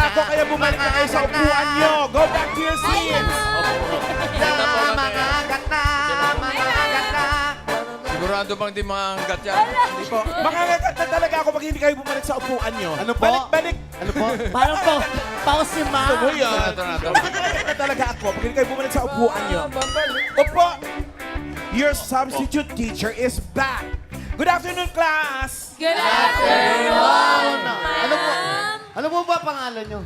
ako, kaya bumalik na kayo sa upuan nyo. Go back to your seats. Sigurado bang di maanggat yan? Hindi po. Makakagat na talaga ako pag hindi kayo bumalik sa upuan nyo. Ano po? Balik. Ano po? Parang pause si Ma. Ito mo yan. Ito na. Makakagat na talaga ako pag hindi kayo bumalik sa upuan nyo. Opo. Your substitute teacher is back. Good afternoon, class. Good afternoon, Ano po ba pangalan nyo?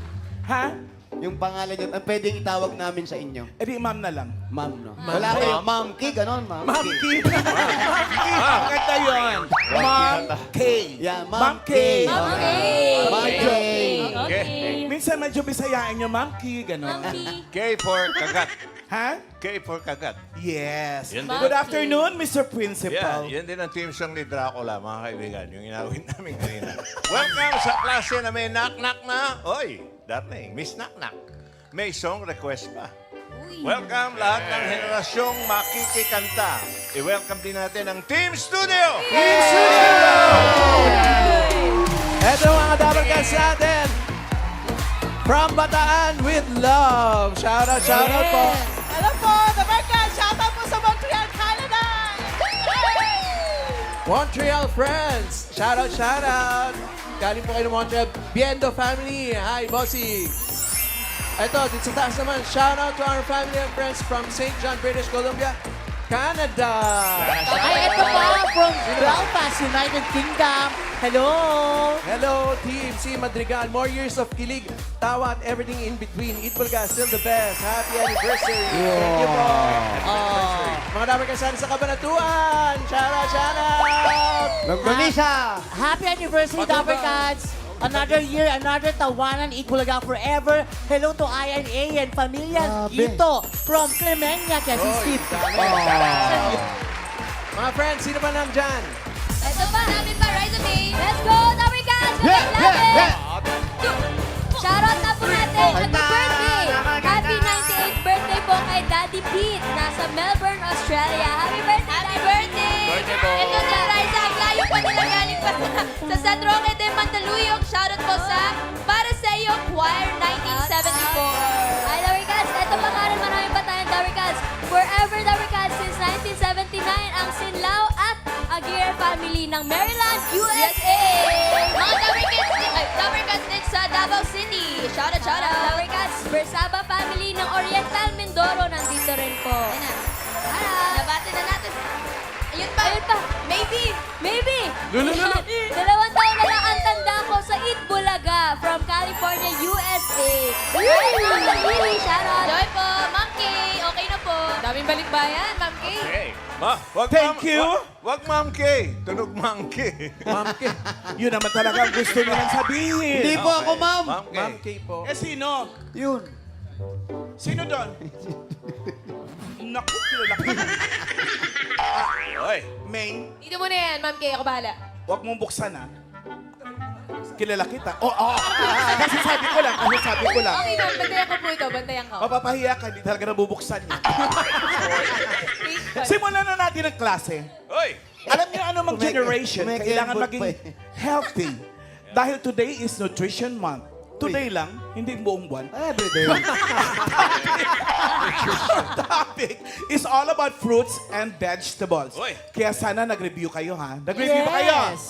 Ha? Yung pangalan nyo, ang pwedeng itawag namin sa inyo. Eh di, ma'am na lang. Ma'am, no? Wala kayo, Ma'am K, ganon, Ma'am Ma'am K. K. Ang ganda yun. Ma'am K. Yeah, Ma'am K. Ma'am K. Ma'am K. Okay. Minsan medyo bisayain nyo, Ma'am K. Ganon. K for kagat. Ha? K for kagat. Yes. Yan din. Good afternoon, Mr. Yeah, Principal. yan din ang team song ni Dracula, mga kaibigan. Yung inawin namin kanina. Welcome sa klase na may knock-knock na. Oy, darling, Miss Knock-knock. May song request pa. Welcome lahat ng henerasyong makikikanta. I-welcome din natin ang Team Studio! Team Studio! Eto mga dabarkas natin. From Bataan with love. Shout out po. Hello po, the Barkas. Shout out po sa Montreal, Canada. Montreal friends. Shout out. Galing po kayo ng Montreal. Biendo family. Hi, bossy. Eto, dito sa taas naman. Shout out to our family and friends from St. John, British Columbia, Canada. Ay, ito po from Belfast, United Kingdom. Hello. Hello, Team C. Madrigal. More years of kilig, tawa, at everything in between. Eat Bulga, still the best. Happy anniversary. Thank you po. Mga dapat kasali sa Kabanatuan. Shout out. Longganisa! Happy anniversary, Dabarkads. Another year, another tawanan, Itbulaga forever. Hello to INA and Pamilya Grabe. Ito from Clemencia, Quezon City. Mga friends, sino ba nandyan? Ito pa, namin pa, Rise of Me. Let's go, Dabarkas! Shoutout na po natin. Happy birthday! Happy 98th birthday po kay Daddy Pete. Nasa Melbourne, Australia. Happy birthday, Happy birthday! Birthday po. Ito na, Raisa. Ang layo pa nila galing pa sa San Roque de Mandaluyong. Shoutout po sa Para Sa Iyo Choir 1974. Hi, Dabarkas. Ito pa nga rin, marami pa tayong Dabarkas. Forever Dabarkas since 1979 ang Sinlao at Aguirre family ng Maryland, USA. Mga Dabarkas din sa Davao City. Shoutout. Dabarkas, Bersaba family ng Oriental Mindoro nandito rin po. Nabati na natin. Ayun pa. Maybe. Dalawang taon na lang ang tanda ko sa Itbulaga from California, USA. Shoutout. Joy po, Ma'am Kay. Okay na po. Daming balikbayan, Ma'am Kay. Okay. Wag Thank you. Wag Ma'am K. Tunog Ma'am K. Ma'am K. Yun naman talaga ang gusto nilang sabihin. Hindi po ako, Ma'am. Ma'am K. Ma'am K po. Eh, sino? Yun. Sino doon? Naku, kilala ko. Oy. Main, Dito muna yan, Ma'am Kay. Ako bahala. huwag mong buksan, ha? Kilala kita. Kasi sabi ko lang. Okay, ma'am. Bantayan ko po ito. Bantayan ko. Mapapahiya ka, hindi talaga nabubuksan niya. Simulan na natin ang klase. Oy. Alam niyo ano mang generation, kailangan kumekembot maging pa eh. healthy. Dahil today is Nutrition Month. Today lang, hindi buong buwan. Every day. Topic is all about fruits and vegetables. Oy. Kaya sana nag-review kayo, ha? Nag-review ba kayo? Yes.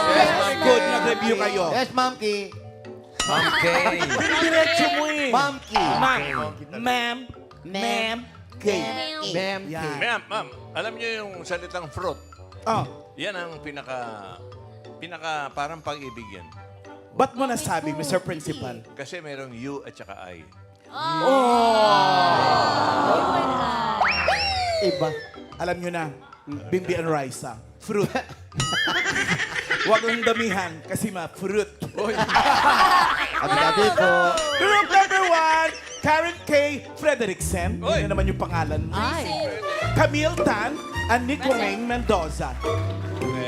Very good, nag-review kayo. Yes, Ma'am K. Ma'am K. Diretso mo eh. Ma'am K. Ma'am, K. Ma'am K. Yan. Ma'am, alam niyo yung salitang fruit? Oh, Yan ang pinaka parang pag-ibig yan. ba't mo nasabi, Mr. Principal? Kasi merong U at saka I. Iba. Alam nyo na, Bimbi and Raisa, fruit. Huwag mong damihan kasi fruit. Abi po. Group number 1, Karen K. Frederiksen. Oy. Yun na naman yung pangalan mo. Ay. Camille Tan and Nicolene Mendoza.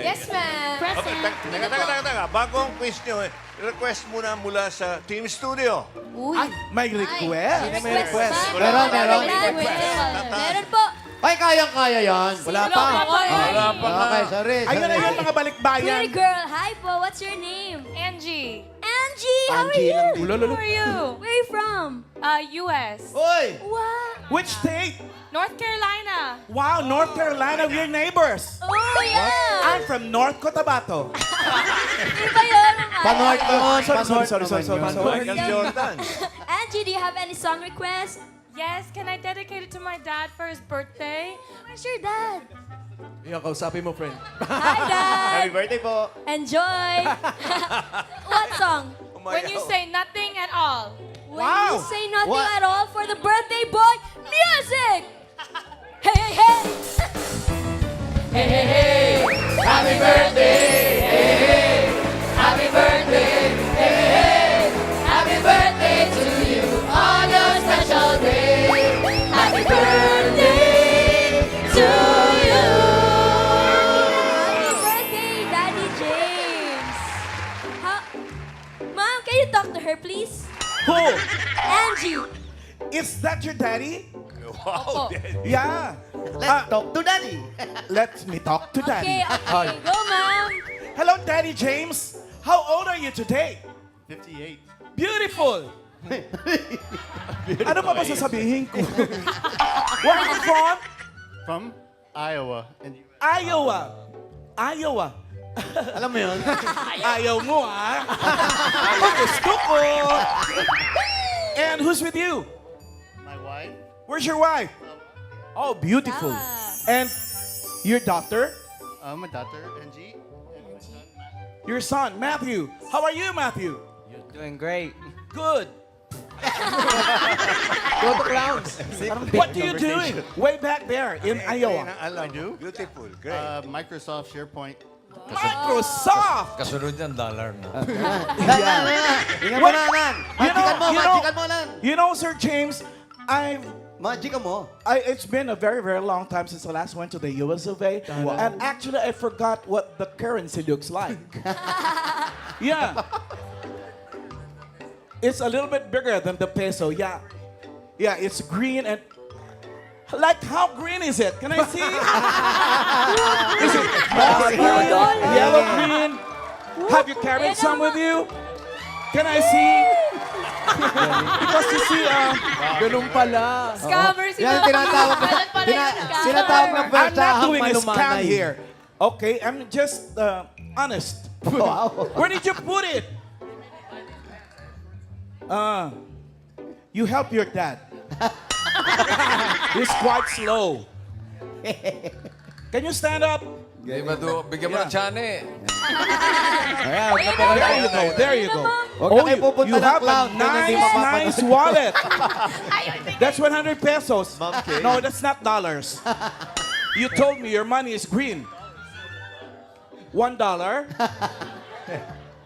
Yes, ma'am. Okay, teka. Bago ang quiz nyo, request muna mula sa Team Studio. Uy. May request. Sino may request? Meron po. Ay, kayang-kaya yan. Wala pa. Wala pa nga. Okay, sorry. Ayun na yun, mga balikbayan. Pretty girl. Hi po. What's your name? Angie. Angie. Angie, how are Angie lang you? dito. How are you? Where are you from? US. Uy! Wow. Which state? North Carolina. Wow, North Carolina, we're neighbors. Oh, yeah. I'm from North Cotabato. Iba yun. Panorth yun. Sorry. Michael Jordan. Angie, do you have any song request? Yes, can I dedicate it to my dad for his birthday? Where's your dad? Yung kausapin mo, friend. Hi, Dad. birthday po. Enjoy. What song? When you say nothing at all. When Wow. you say nothing What? at all for the birthday boy, music! Hey, hey, hey! Hey, hey, hey! Happy birthday! Hey, hey! Happy birthday! Hey, hey! Happy birthday to you on your special day! Happy birthday to you! Happy birthday, Daddy James! Mom, can you talk to her, please? Who? Angie! Is that your daddy? Wow, Daddy. Yeah. Let's talk to daddy. Let me talk to daddy. Okay, go, Mom! Hello, Daddy James. How old are you today? 58. Beautiful. Ano pa ba sasabihin ko? Where are you from? From Iowa. And Iowa. Iowa. Alam mo yun? Ayaw mo, ah. Gusto ko. And who's with you? my wife, Where's your wife? Oh, beautiful. Ah. And your daughter? my daughter, Angie, and my son, Matt. Your son, Matthew. How are you, Matthew? Doing great. Good. Go to clowns. What are you doing way back there in Iowa? I do. Beautiful. Great. Microsoft SharePoint. Microsoft. Kasunod yan, dollar na. Tingnan mo na, Nan. Magican mo, Nan. You know, Sir James, Magican mo. it's been a very, very long time since I last went to the US of A. And actually, I forgot what the currency looks like. Yeah. It's a little bit bigger than the peso. Yeah. Yeah, it's green and... Like, how green is it? Can I see? Is it green, yellow, green? Have you carried some with you? Can I see? Because you see, Ganun pala. Scammer si Yan ang tinatawag na, tinatawag ng I'm pwersa not hang doing a scam malumanay. here. Okay, I'm just honest. Wow. Where did you put it? You help your dad. He's quite slow. Can you stand up? Hindi bigyan mo ng chane. Ayan, There you go. There you go. Huwag na kayo pupunta You ng have clown. a Doon hindi nice, mapapanood. nice wallet. That's 100 pesos. No, that's not dollars. You told me your money is green. $1.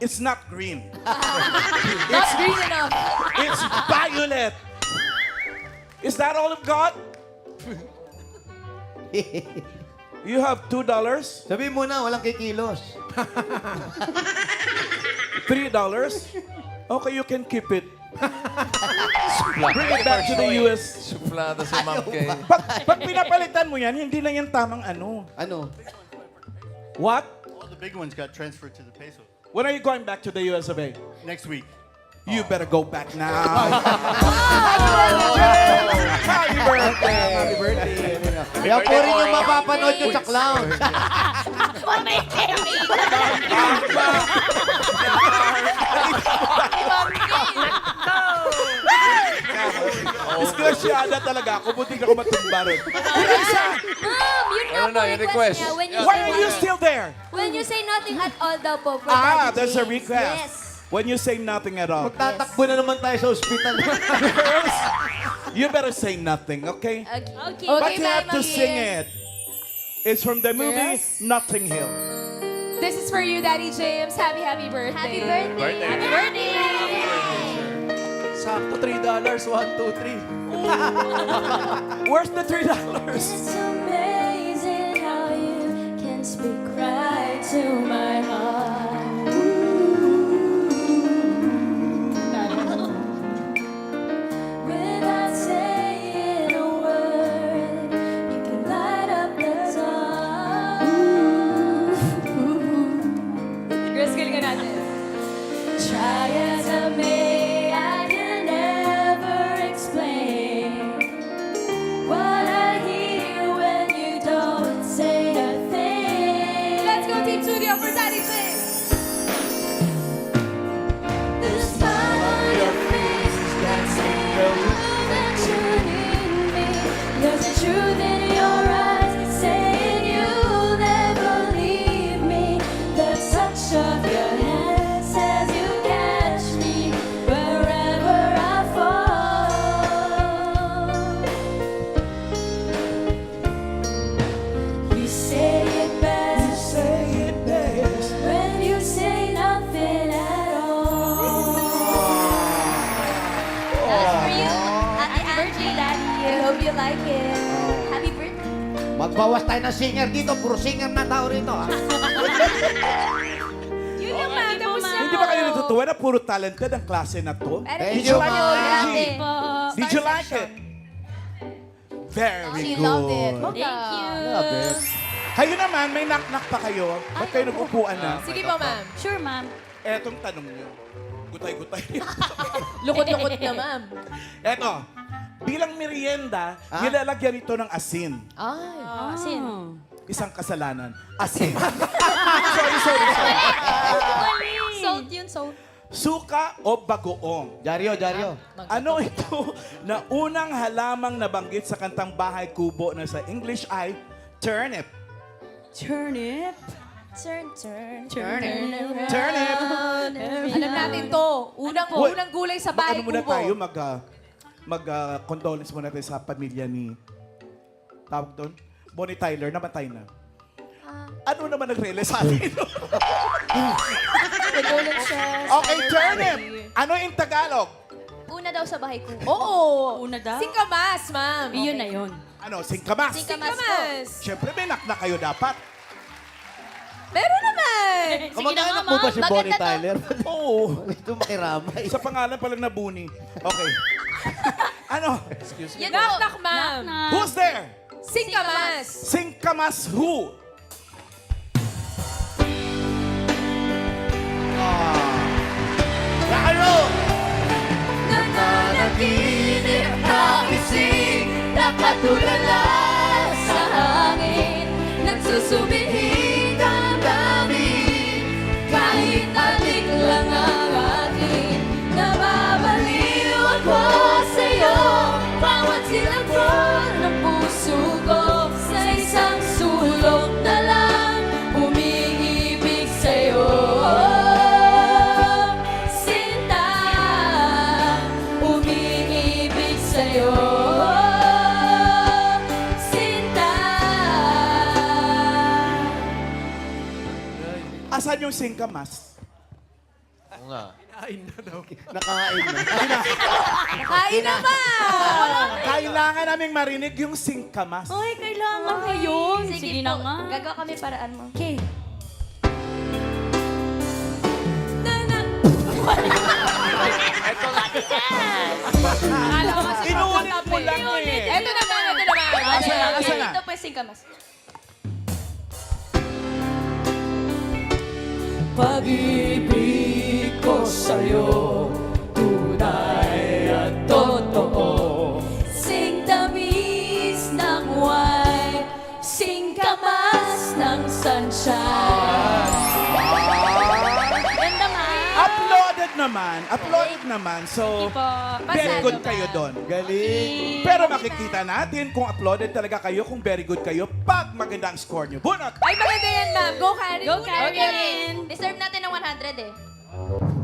It's not green. Not green enough. It's violet. Is that all you've got? You have $2, Sabihin mo na, walang kikilos. $3. Okay, you can keep it. Bring it back to the US. Suplada si Ma'am Kay. Pag pinapalitan mo yan, hindi lang yan tamang ano. Ano? What? All the big ones got transferred to the peso. When are you going back to the US of A? Next week. You better go back now. Happy birthday! Happy birthday. Yan po rin yung mapapanood nyo sa clown. Disgrasyada talaga ako. Buti ako matumba rin. Isa, Mom, yun nga Ano na, po yung request request? niya. When you why say are you still there? When you say nothing at all daw po for Ah, Daddy there's a James. request. Yes. When you say nothing at all. Magtatakbo na naman tayo sa ospital. Girls, you better say nothing, okay? Okay. But you have to sing it. It's from the movie Notting Hill. This is for you, Daddy James. Happy birthday. Happy birthday. Happy birthday. Sakto $3. 1, 2, 3. Where's the $3? It's amazing how you can speak right to my heart. Without saying a word, you can light up the dark. Girls, galingan natin. Try as that you need me. There's a truth in your eyes saying you'll never leave me. The touch of your hand says you catch me wherever I fall. You say it best when you say nothing at all. That was for you, Ate Angie. I hope you like it. Happy birthday. Magbawas tayo ng singer dito. Puro singer na tao rito. Ha? Yun lang, ma'am. Tapos na. Hindi ba kayo natutuwa na puro talented ang klase na to? Thank Did you you, like it, ma'am. Angie? Po. Did you like it? Very She good. loved it. Thank you. Love it. Kayo naman, may knock-knock pa kayo. Ba't kayo nag-upuan na? Sige po, ma'am. Sure, ma'am. Etong tanong niyo. Gutay-gutay. Lukot-lukot na, ma'am. Eto, bilang merienda, nilalagyan ito ng asin. Sin. Isang kasalanan. Asin. sorry. Salt yun, salt. Suka o bagoong? Jaryo. Ano ito na unang halamang nabanggit sa kantang Bahay Kubo na sa English ay turnip? Turnip. Turn. Turnip. Alam natin to. Unang gulay sa bahay Ano muna kubo. tayo, mag-condolence muna tayo sa pamilya ni, tawag doon, Bonnie Tyler, namatay na. Ano naman nag-realize sa atin? Okay, turnip. Ano yung Tagalog? Una daw sa bahay ko. Oo. Una daw? Singkamas, ma'am. Yun na yun. Ano, singkamas? Singkamas. Siyempre, may nakna kayo dapat. Meron naman. Kamag-anak mo ba si Maganda Bonnie to. Tyler? Oo. Ito makiramay. Sa pangalan pa lang na Buni. Okay. Ano? Yan Knock-knock, ma'am. Who's there? Singkamas. Singkamas who? Nananaginip na ising nakatulala sa hangin. Nagsusumihig ang damdamin kahit alik lang ang akin. Nababaliw ako sa'yo bawat silagpon ng puso ko. Sa isang sulok na lang umiibig sa'yo. Sinta, umiibig sa'yo. Sinta. Asan yung singkamas? Oo nga. Nakain na. Kain na ba? Kailangan naming marinig yung singkamas. Ay, kailangan ko yun. Sige na nga. Gagawa kami paraan mo. Okay. Akala ko kasi Inuulit mo lang eh. Ito naman. Asa na? Ito po yung singkamas. Pag-ibig ko sa'yo, tunay at totoo. Sing tamis ng wine, sing kamas ng sunshine. Ganda nga. Uploaded naman. So, very Pasado good ba? kayo doon. Galing. Pero makikita natin kung uploaded talaga kayo, kung very good kayo, pag maganda ang score nyo. Bunot! Ay, maganda yan, ma'am. Go, Karen. Go, Karen. Deserve natin ng 100 eh.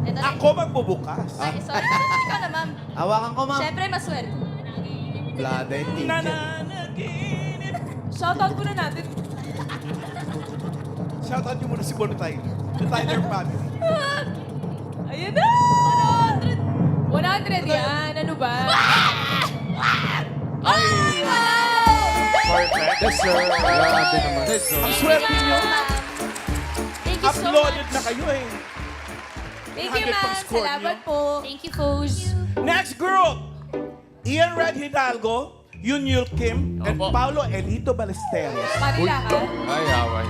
Ito na. Ako magbubukas. Ay, sorry. Ikaw na, ma'am. Hawakan ko, ma'am. Siyempre, maswerte. Blada yung teacher. Nananaginip. Shoutout ko na natin. Shoutout nyo muna si Bonnie Tyler. The Tyler family. Ayun na! 100 yan. Ano ba? Perfect. Yes, sir. Grabe naman. Ang swerte nyo. Thank you so Uploaded much. na kayo eh. Thank you, 100 pang ma'am. score Salamat niyo. po. Thank you, Foz. Next group. Ian Red Hidalgo, Yunyul Kim, and Paulo Elito Ballesteros. Manila, ha? Ay, away.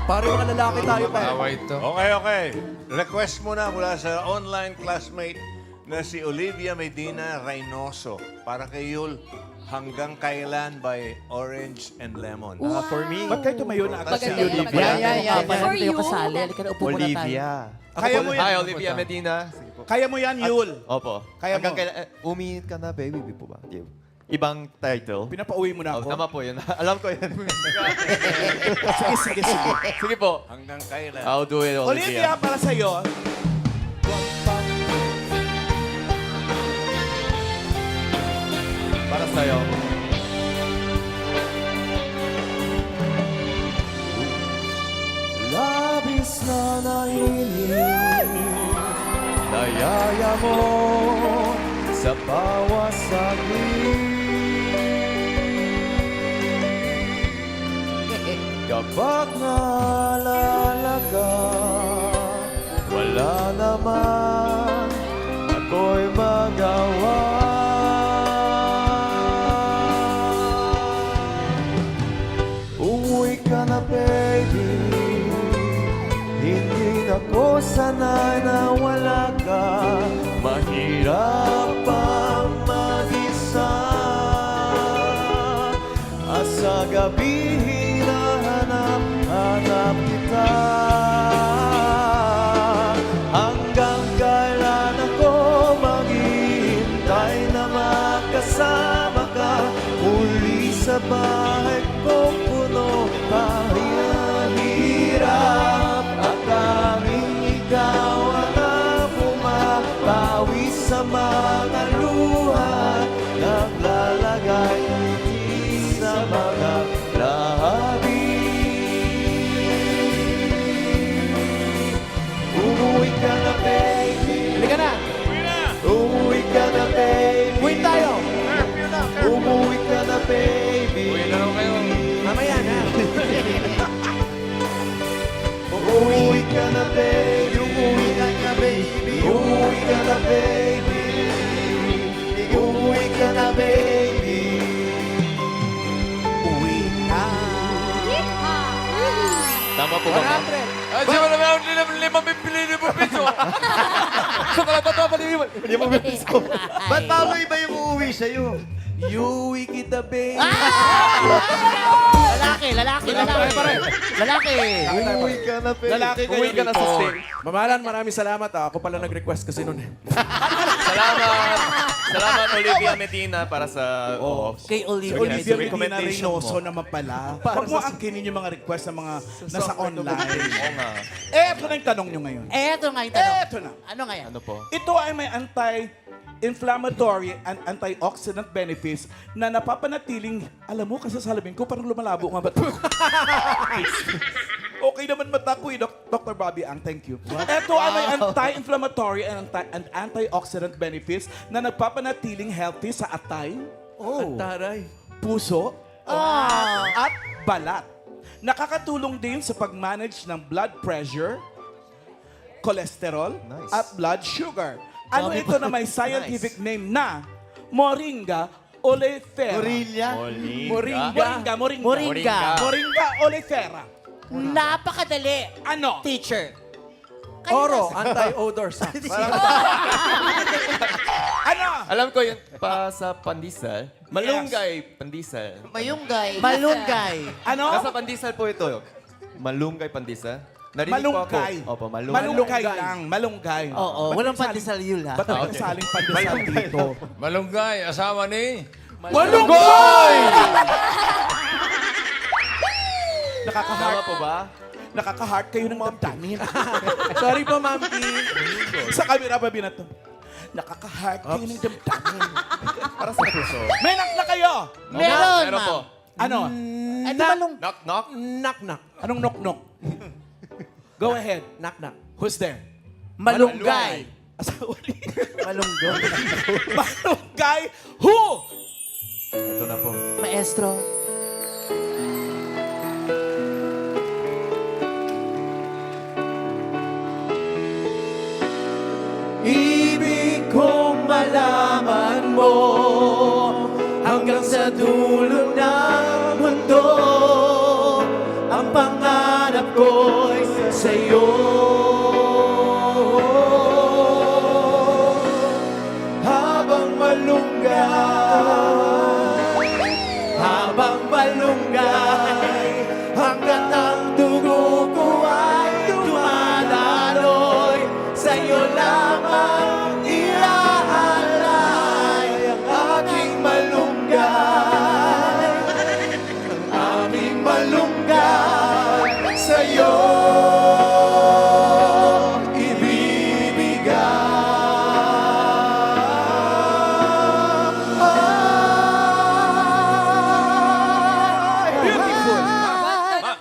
Parang mga lalaki tayo pa. Away to. Okay. Request muna mula sa online classmate na si Olivia Medina Reynoso. Para kay Yul, Hanggang Kailan by Orange and Lemon. For me, Ba't kayo tumayo na agad si Maganda Yul yan, lang maganda. ba? Yeah. Parang For tayo you? kasali. Halika na, upo muna tayo. Olivia. Kaya mo yan. Hi, Olivia Medina. Sige po. Kaya mo yan, Yul. Opo. Kaya Hanggang mo. kailan, umiinit ka na, baby. Di po ba? Di- Ibang title. Pinapauwi mo na Oh, ako. tama po yun. Alam ko yan. Sige. Sige po. Hanggang Kailan. I'll do it, Olivia, Olivia. para sa'yo. Para sa'yo. Labis na nainig, nayaya mo sa bawat saglit. Kapag naalala ka, wala naman ako'y magawa. Umuwi ka na, baby. Hindi ako sanay na wala ka. Mahirap ang mag-isa. At sa gabi hinahanap kita. Hanggang kailan ako maghihintay na makasama ka. Muli sa bahay kong puno kahit hirap. At tanging ikaw ang pumapawi sa mga luha. Naglalagay ngiti sa mga labi. Umuwi ka na, baby. Halika na. Umuwi ka na, baby. Uwi tayo. Umuwi ka na, baby. Uwi na raw kayo. Mamaya na. Umuwi ka na, baby. Umuwi ka na, baby. Umuwi ka na, baby. Umuwi ka na, baby. Uwi ka. Tama po ba, ma'am? 100. Ay, siya mo naman limang piso. Sa kalabot pa paliwan. Ba't paano iba yung uuwi sa'yo? Yuwi kita, baby. Lalaki. Lalaki. Uuwi ka na, baby. Lalaki kayo Uwi ka na sa dito. stage. Mamalan, maraming salamat. Ako pala nag-request kasi nun. Salamat. Salamat, Olivia Medina, para sa... Kay Olivia. Olivia Medina recommendation Reynoso naman pala. Huwag mo angkinin yung mga request ng mga nasa online. Oo nga. Eto na yung tanong nyo ngayon. Eto nga yung tanong. Eto na. Ano nga yan? Ano po? Ito ay may anti-inflammatory and antioxidant benefits na napapanatiling, alam mo, kasi sa salamin ko, parang lumalabo nga ba't Okay naman mata ko, Dr. Bobby Ang, thank you. Ito ay may anti-inflammatory and antioxidant benefits na nagpapanatiling healthy sa atay, Taray. puso, at balat. Nakakatulong din sa pag-manage ng blood pressure, cholesterol, at blood sugar. Ano ito na may scientific name na Moringa oleifera. Moringa oleifera. Napakadali. Ano? Teacher. Oro, anti-odor socks. Ano? Alam ko yun, pa sa pandesal. Malunggay pandesal. Malunggay. Ano? Nasa pandesal po ito. Malunggay pandesal. Narinig Malunggay. po ako. Opo, malunggay. Malunggay lang. Malunggay. Oo, Ba't walang may saling- pandesal yun ha. Ba't may saling pandesal dito? Malunggay, asawa ni... Malunggay! Tama Nakaka-heart. po ba? Nakaka-heart kayo ng damdamin. Sorry po, Ma'am P. Sa camera ba binato? Nakaka-heart kayo ng damdamin. Para sa puso. May knock na kayo! Meron, Meron po. ma'am. Ano? Ito malung... Knock, knock. Knock-knock. Anong knock-knock? Go ahead. Knock-knock. Who's there? Malunggay. Asawa ni... Malunggay. Malunggay. Who? Ito na po. Maestro. Ibig kong malaman mo hanggang sa dulo ng mundo. Ang pangarap ko'y sa'yo. malunggay, habang malunggay, hanggat ang dugo ko ay dumadaloy, sa'yo lamang iaalay ang aking malunggay, ang aming malunggay, sa'yo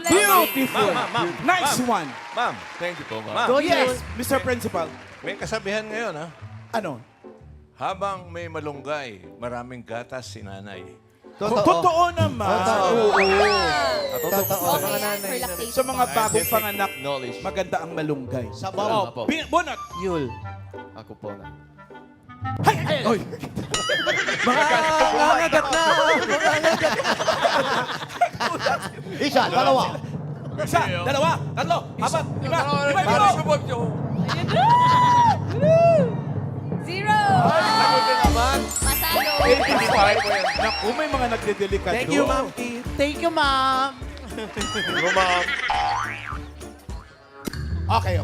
Beautiful. Nice one. Ma'am, thank you po, ma'am. Go, Yes, Yul. Mr. Principal. May kasabihan ngayon, ha? Ano? Habang may malunggay, maraming gatas si nanay. Totoo naman. Totoo. Okay, yan, for lactation. Sa mga bagong panganak, knowledge. maganda ang malunggay. Sabaw. Opo. Bunot. Yul. Ako po na. Oy. Mangangagat na! Isa, dalawa. Isa, dalawa, tatlo, apat, lima, lima, Zero! Masalo! Naku, may mga nagdedelikado. Thank you, Ma'am T. Thank you, ma'am. Okay.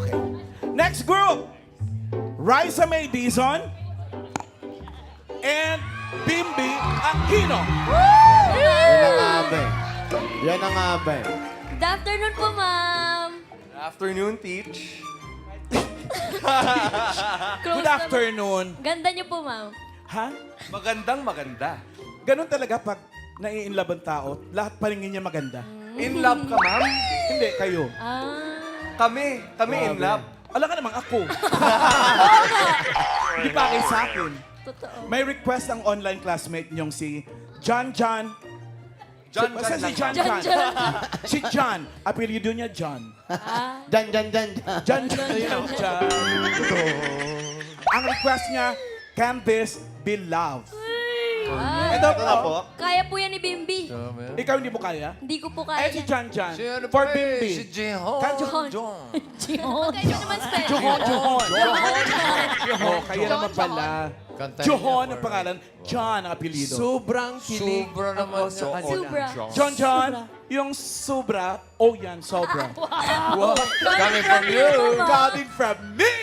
Next group. Raisa May Dizon and Bimbi Aquino. Yan ang abe. Yan ang abe. Good afternoon po, ma'am. Afternoon, teach. Good afternoon. Ganda niyo po, ma'am. Ha? Magandang maganda. Ganun talaga pag nai-inlove ang tao, lahat palingin niya maganda. In love ka, ma'am? Hindi, kayo. Kami in love. Alam ka namang ako. Hindi pa kayo sa akin. Totoo. May request ang online classmate niyong si John. Basta si John. Si John. Apelyido niya John. Jan. John. Ang request niya, can this be love? Ito po. Kaya po yan ni Bimbi. Ikaw hindi mo kaya? Hindi ko po kaya. Eh, si John. Sino For pa eh? Bimbi. Si Jehon. John. Magkaiba naman spell. Johon. Oh, kaya naman pala. Johon ang pangalan. John ang apelyido. Sobrang kilig. Sobra naman ako sa yun. kanya. Sobra. John, yung sobra, oh yan, sobra. Wow. Coming from you. Coming from me!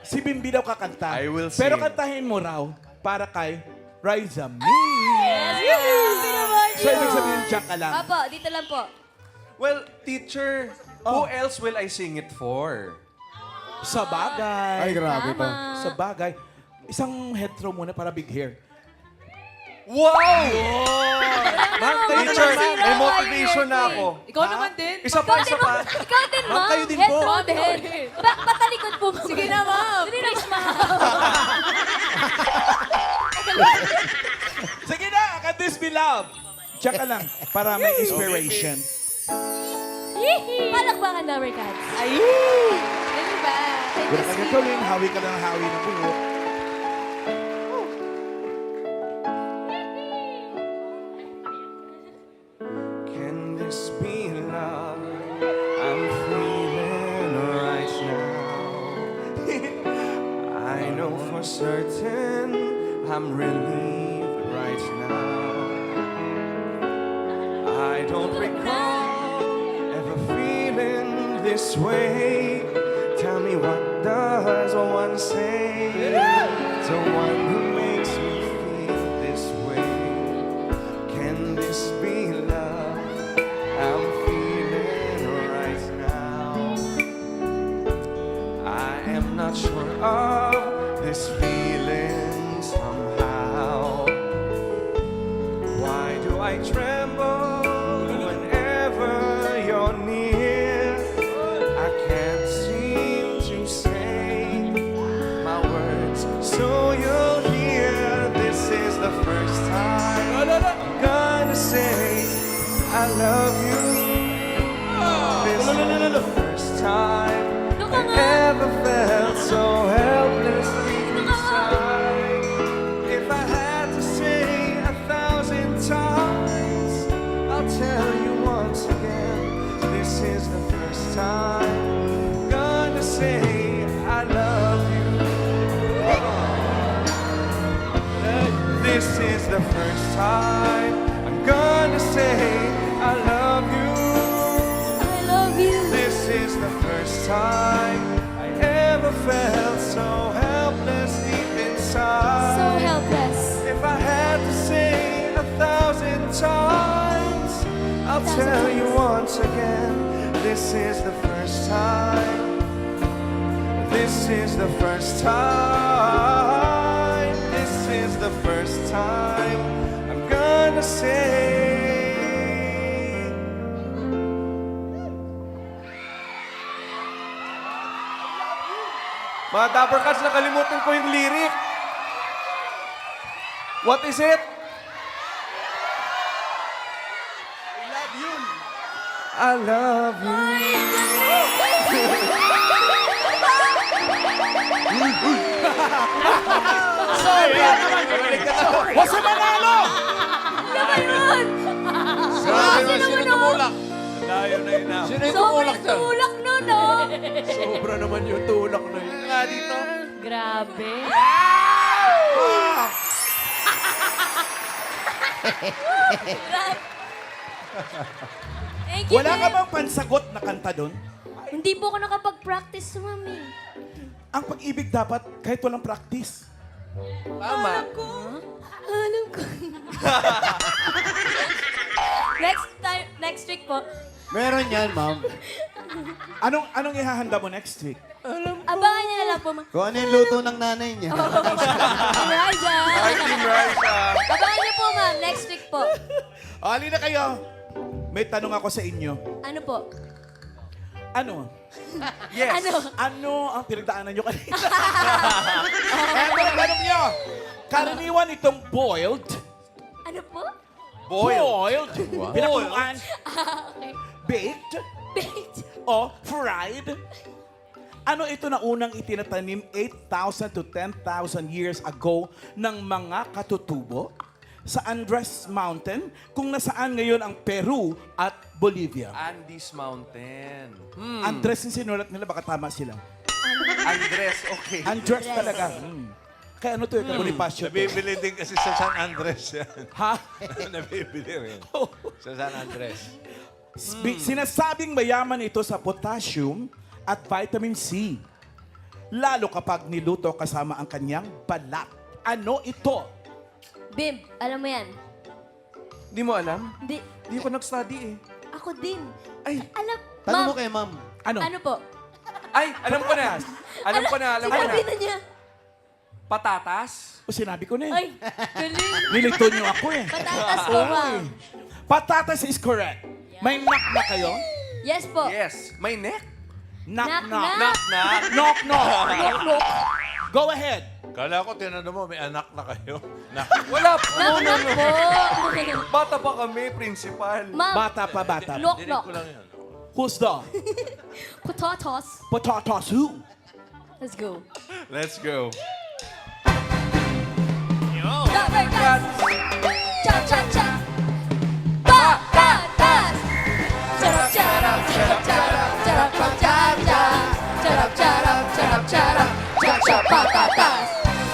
Si Bimbi daw kakanta. I will Pero sing. kantahin mo raw para kay Raisa Me. Yes, So, ibig sabihin, diyan ka lang. Apo, dito lang po. Well, teacher, who else will I sing it for? Sa bagay. Ay, grabe to. Sa bagay. Isang head throw muna para big hair. Wow! Ma'am, teacher, naman, may zero motivation na ako. Ikaw naman din. Isa pa. Ikaw din, ma'am. kayo din Head po. to the head. Patalikod po. Sige na, ma'am. Please, ma'am. Sige na, can this be love? Diyan ka lang para may inspiration. Palakpakan na, Ricards. Ay! Ano ba? Wala ka gagawin, hawi ka lang ng hawi ng buhok. Can this be love I'm feeling right now? I know for certain I'm relieved right now. I don't recall ever feeling this way. Tell me, what does one say? The one who makes me feel this way. Can this be love I'm feeling right now? I am not sure of this feeling somehow. Why do I tremble whenever you're near? I can't seem to say my words so you'll hear. This is the first time I'm gonna say I love you. This is the first time I ever felt so helplessly inside. If I had to say 1,000 times, I'll tell you once again. This is the first time I'm gonna say I love you. the first time I'm gonna say I love you. I love you. This is the first time I ever felt so helpless deep inside. So helpless. If I had to say 1,000 times, I'll tell you once again. This is the first time. This is the first time. This is the first time I'm gonna say. Mga Dapper Cats, nakalimutan ko yung lyric. What is it? I love you. What's sa Manalo? Ano ba yun? Sino naman, tumulak? Layo na yun. Sino yung Sobrang tumulak dyan? tulak nun, oh. Sobra naman yung tulak na yun. Nga dito. Grabe. Thank you, Wala ka Beb. bang pansagot na kanta doon? Hindi po ako nakapag-practice, mami. Ang pag-ibig dapat kahit walang practice. Tama. Alam ko. Next week po. Meron yan, ma'am. Anong ihahanda mo next week? Abangan niya na lang po, ma'am. Kung ano yung luto ng nanay niya. Raja. Hi, Team Raisa. Abangan niyo po, ma'am. Next week po. O, halina kayo. May tanong ako sa inyo. Ano po? Ano? Yes. Ano? Ano ang pinagdaanan nyo kanina? Eto ang tanong nyo. Karaniwan itong boiled. Ano po? Boiled. Pinakuan. Okay. Baked. Baked. O fried. Ano ito na unang itinatanim 8,000 to 10,000 years ago ng mga katutubo sa Andes Mountain kung nasaan ngayon ang Peru at Bolivia? Andes Mountain. Andres yung sinulat nila, baka tama sila. Andres, okay. Andres talaga. Kaya ano to, Bonifacio to. Nabibili din kasi sa San Andres yan. Ha? Nabibili rin. Sa San Andres. Sinasabing mayaman ito sa potassium at vitamin C. Lalo kapag niluto kasama ang kanyang balat. Ano ito? Bim, alam mo yan? Hindi mo alam? Hindi. Hindi ko nag-study eh. Ako din. Ay, Alam. Tanong mo Ma'am, kay ma'am. Ano? ano po? ay, alam ko na. Alam ko na. Sinabi na niya. Patatas? O sinabi ko na eh. Ay, galing. Nilito niyo ako eh. Patatas po, ma'am. Patatas is correct. May knock na kayo? Yes po. Yes. May neck? Knock, Knock, knock. knock. Knock, knock. Go ahead. Kala ko, tinanong mo, may anak na kayo. Wala po. Knock, knock po. Bata pa kami, principal. Ma'am, Bata pa, bata. knock, Dinig knock. ko lang yan. Who's the? Potatoes. Patatas who? Let's go. Let's go. Dapper Cats. Cha, cha, cha. Patatas. Charap, charap, charap, charap, charap, charap, charap. Charap, charap, charap, charap, charap, charap, patatas.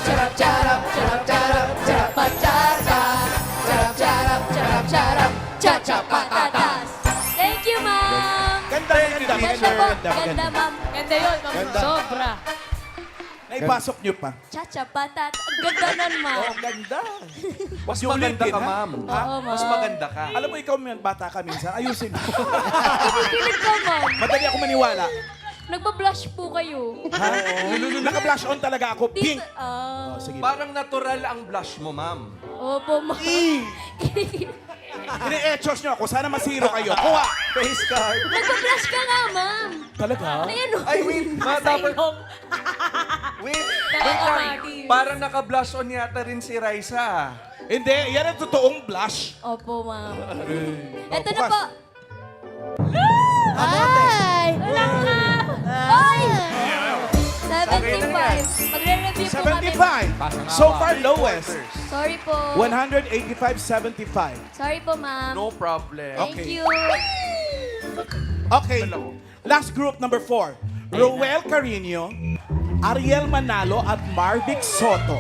Charap, charap, charap, charap, charap, patatas. Charap, charap, charap, charap, charap, charap, patatas. Thank you, ma'am. Ganda, ganda. Ganda po. Ganda, ma'am. Ganda yun, ma'am. Ganda. Sobra. Naipasok niyo pa. Cha-cha, patat. Ang ganda nun, ma'am. Oh, ganda. Mas Yung maganda ulitin, ka, ha? ma'am. Ha? Oo, ma'am. Mas maganda ka. Alam mo, ikaw bata ka minsan. Ayusin mo. Pipilit ka, ma'am. Madali ako maniwala. Nagpa-blush po kayo. Ha? Naka-blush on talaga ako. Pink. Ah. Oh, sige. Parang natural ang blush mo, ma'am. Opo, ma'am. Ini-echos niyo ako. Sana masiro kayo. Kuha. Face card. Nagpa-blush ka nga, ma'am. Talaga? Ayan, o. Ay, wait. Mga dapat... Wait. Wait lang. Parang naka-blush on yata rin si Raisa. Hindi. Yan ang totoong blush. Opo, ma'am. Oh, Ito na bukas. po. Ay! Wala ka! Ay! 75. Magre-review po kami. 75. So far, lowest. Sorry po. 185.75. Sorry po, ma'am. No problem. Thank Okay. you. Okay. Last group, number 4. Roel Carino, Ariel Manalo, at Marvic Soto.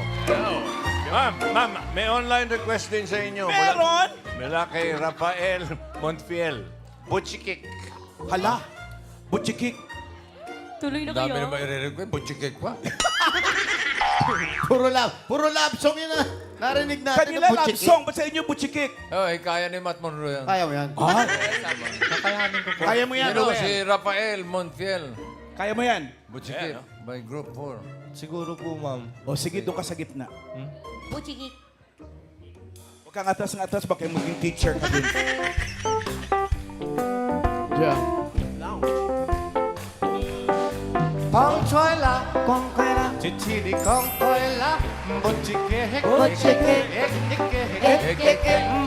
Ma'am, may online request din sa inyo. Meron? Mula kay Rafael Monfiel. Butchikik. Hala, butchikik. Tuloy na Dami kayo. na maire-request. Butchikik pa. Puro love song yun na. Narinig natin. Kanila yung love butchik. song, ba't sa inyo butchikik? Oh, kaya ni Matt Monroe yan. Kaya mo yan. Ah, Kakayanin ko po. kaya mo yan, Ano, Noel. si Rafael Montiel. Kaya mo yan. Butchikik. By Group 4. Siguro po, ma'am. O sige, doon ka sa gitna. Butchikik. Huwag kang atas ng atas, baka maging teacher ka din. Con trôi là con quay la chỉ đi con quay la một chiếc hết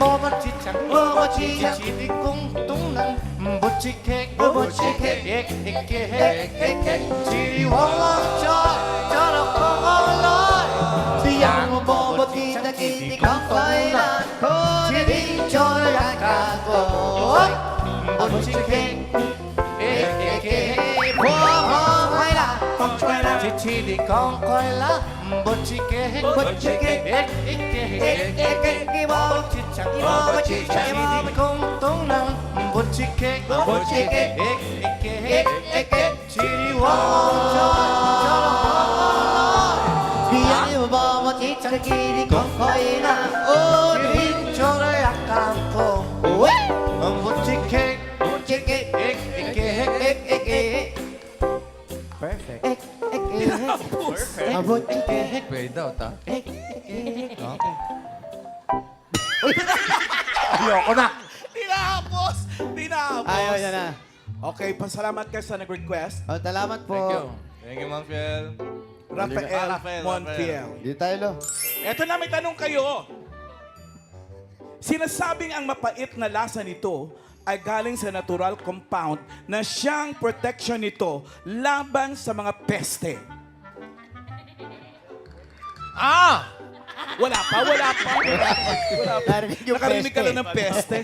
bố mất chỉ chẳng bố mất chỉ đi cung tung nắng một chiếc hết chỉ đi hoang hoang cho nó không có lối thì yang bố mất chỉ đã đi con quay la chỉ đi cho ra cả cuộc một chiếc hết chỉ đi con coi lá bột chỉ kê bột chỉ kê bột chỉ chẳng bột chỉ đi con tung năng bột chỉ kê chỉ đi hoang cho thì anh bảo bột chỉ chẳng đi con coi lá ôi đi cho nó lạc càng cổ bột chỉ kê perfect. Pwede daw, ta? Ayoko na. Tinapos! Tinapos! Ayaw niya na. Okay, pasalamat kayo sa nag-request. Oh, salamat po. Thank you. Thank you, Monfiel. Rafael Montiel. Dito tayo, lo. Eto na, may tanong kayo. Sinasabing ang mapait na lasa nito ay galing sa natural compound na siyang protection nito laban sa mga peste. Ah! Wala pa. Narinig yung Nakarinig ka peste. lang ng peste.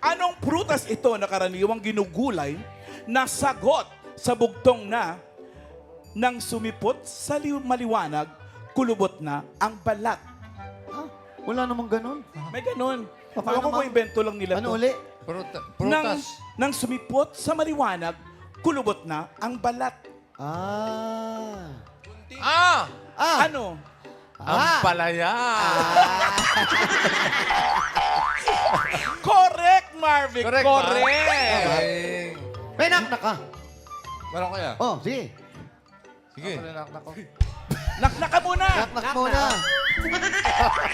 Anong prutas ito na karaniwang ginugulay na sagot sa bugtong na nang sumipot sa maliwanag, kulubot na ang balat? Wala namang ganun. May ganun. Paano, Ako ko ma'am? invento lang nila Ano to. uli? Nang, Prutas. nang sumipot sa maliwanag, kulubot na ang balat. Ah. Ah! Ano? Ang palaya. Correct, Marvic. Correct. Correct. Okay. May naknak ka. Meron kaya? Oh, sige. Sige. Naknak ka muna. Naknak muna.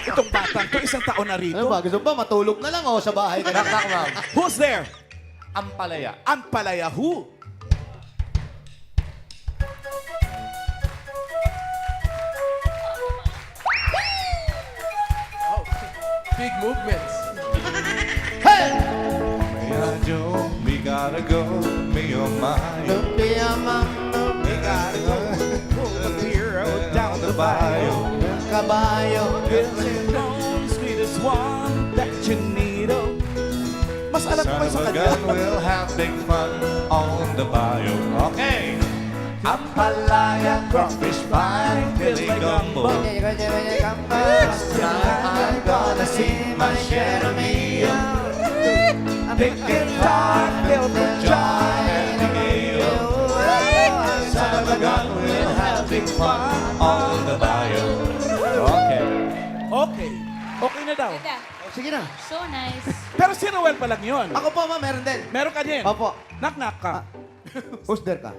Itong batang to, isang taon na rito. Ano ba? Gusto ba matulog na lang o sa bahay ka na? Naknak, ma'am. Who's there? Ang palaya. Ang palaya who? Big movements. We gotta go, me oh my. We gotta go. Down the bayou. Kabayo. Sweetest one that you need. Oh. Mas alam ko pa sa kanya. we'll have big fun on the bayou. Okay. Ampalaya, crawfish pie, Billy Gumbo. I'm gonna see my share of me. Big guitar, build a giant Gale. Son of a gun, we'll have big fun on the bayou. Okay. Okay. Okay na daw. Ganda. Sige na. So nice. Pero si Noel pa lang yun. Ako po, ma, meron din. Meron ka din. Opo. Knock-knock ka. Who's there ka?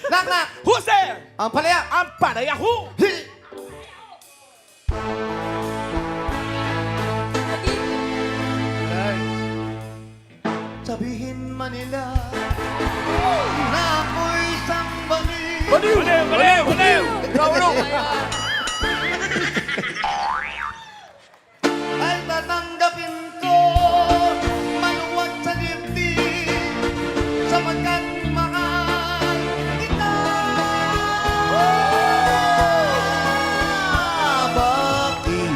Knock, knock! Who's there? Ang palaya! Ang palaya who? Sabihin man nila na ako'y isang baliw. Baliw! Ikaw, Ay tatanggapin ko maluwag sa dibdib sapagkat mahal kita. Bakit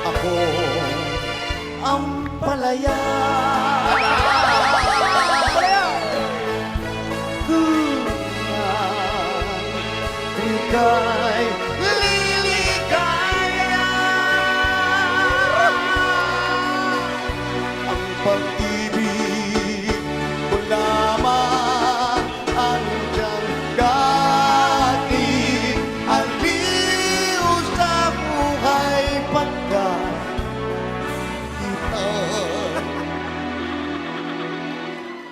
ako ang palaya? ika'y liligaya. Ang pag-ibig mo lamang ang siyang gatid, ang liw sa buhay pagkat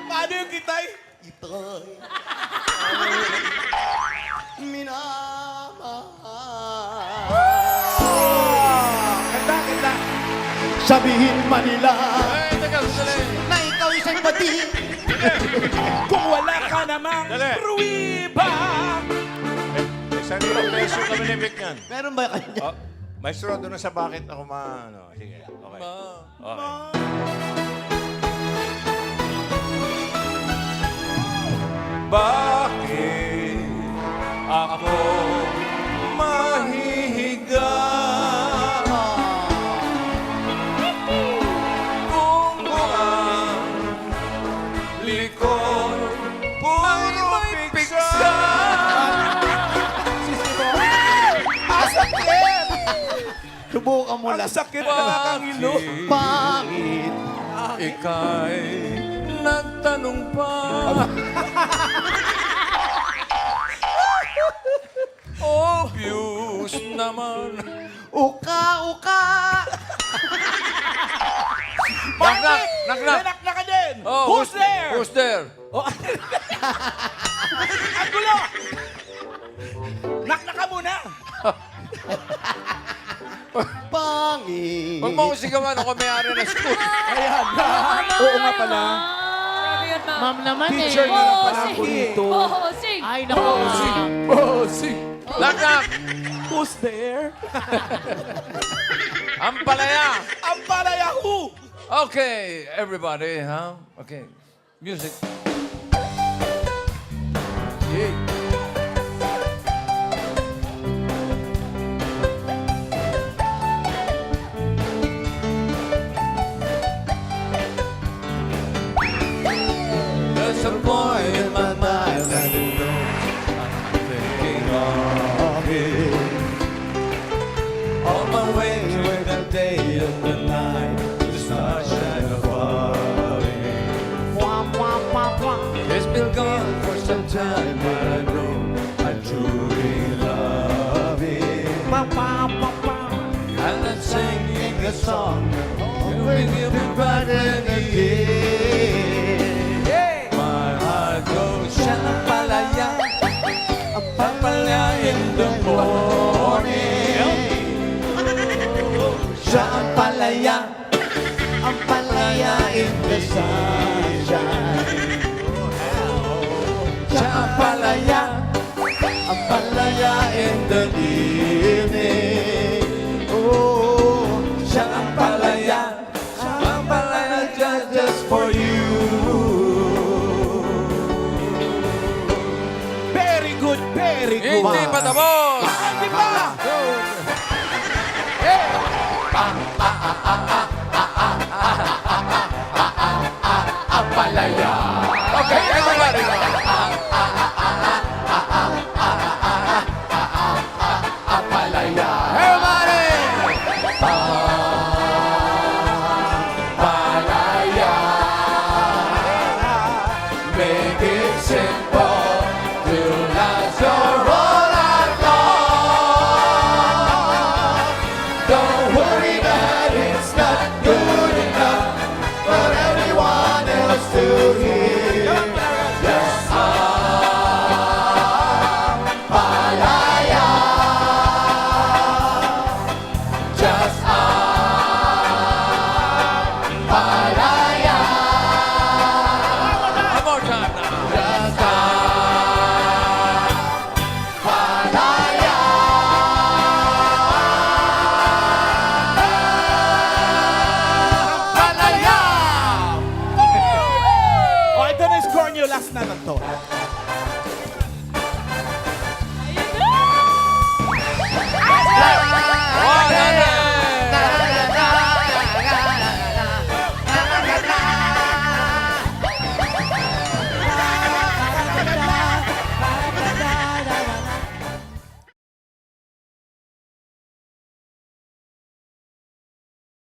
Paano yung kitay? ito'y minamahal. Kanta, kanta. Sabihin man nila Ay, teka, sandali. na ikaw isang pati. Kung wala ka namang Dali. pruwiba. May sandali peso kami ni Vic yan. Meron ba kanya? Oh, maestro, doon na sa bakit ako ano. Sige, okay. Okay. Bakit ako mahihiga kung ang likod puro piksa? Subukan mo Ang lang. sakit na nakangilo. Bakit? Ika'y nagtanong pa. Obvious naman. Uka-uka! Knock, knock, knock, knock. May knock ka din. Oh, Who's there? Who's there? Oh. Ang gulo! Knock ka muna. Pangit. Huwag mo akong sigawan ako may-ari na school. Ayan. Oo nga pala. Grabe yun, ma'am. Ma'am naman Teacher eh. na lang pala ako dito. Bossing! Ay, naku. Knock, knock. Who's there? Ang palaya. Ang palaya who? Okay, everybody, huh? Okay, music. Yeah. There's a boy in my mind and he knows I'm thinking of him. On my way to the day and the night, the stars shine above him. He's been gone for some time, but I know I truly love him. And I'm singing a song, will give me back again. My heart goes shalapalaya, papalaya in the morning. Siya ang palaya in the sunshine. Siya ang palaya in the evening. Oh, siya ang palaya just for you. Very good, very good. Hindi pa tapos! Di ba? Okay, everybody! Make it simple to last your whole life long. Don't worry that it's not good enough for everyone else to hear. Just palaya. Just palaya. One more time now. Just palaya. Palaya. O, ito na yung score nyo. Last na lang to.